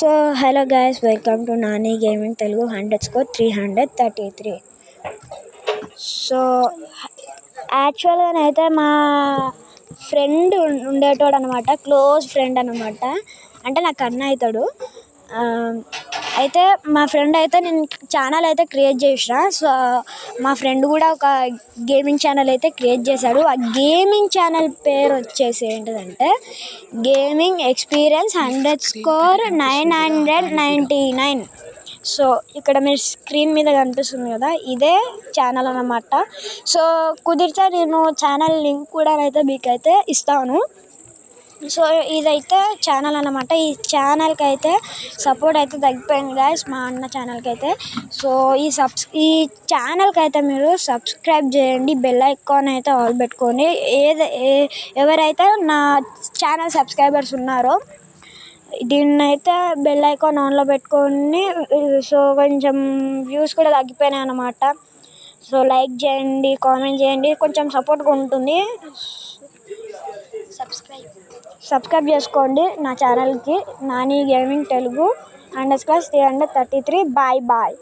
So hello guys, welcome to Nani gaming Telugu _333. So యాక్చువల్గానైతే మా friend ఉండేటోడు అనమాట, క్లోజ్ ఫ్రెండ్ అనమాట. అంటే నాకు అన్న అవుతాడు. అయితే మా ఫ్రెండ్ అయితే నేను ఛానల్ అయితే క్రియేట్ చేసిన. సో మా ఫ్రెండ్ కూడా ఒక గేమింగ్ ఛానల్ అయితే క్రియేట్ చేశాడు. ఆ గేమింగ్ ఛానల్ పేరు వచ్చేసి ఏంటిదంటే గేమింగ్ ఎక్స్పీరియన్స్ _999. సో ఇక్కడ మీరు స్క్రీన్ మీద కనిపిస్తుంది కదా, ఇదే ఛానల్ అన్నమాట. సో కుదిరితే నేను ఛానల్ లింక్ కూడా అయితే మీకైతే ఇస్తాను. సో ఇదైతే ఛానల్ అన్నమాట. ఈ ఛానల్కి అయితే సపోర్ట్ అయితే తగ్గిపోయింది గాయస్, మా అన్న ఛానల్కి అయితే. సో ఈ ఛానల్కి అయితే మీరు సబ్స్క్రైబ్ చేయండి, బెల్ ఐకాన్ అయితే ఆల్ పెట్టుకోండి. ఎవరైతే నా ఛానల్ సబ్స్క్రైబర్స్ ఉన్నారో దీన్ని అయితే బెల్ ఐకాన్ ఆన్లో పెట్టుకొని. సో కొంచెం వ్యూస్ కూడా తగ్గిపోయినాయి అన్నమాట. సో లైక్ చేయండి, కామెంట్ చేయండి, కొంచెం సపోర్ట్గా ఉంటుంది. సబ్స్క్రైబ్ చేసుకోండి నా ఛానల్కి, నాని గేమింగ్ తెలుగు _333. బాయ్.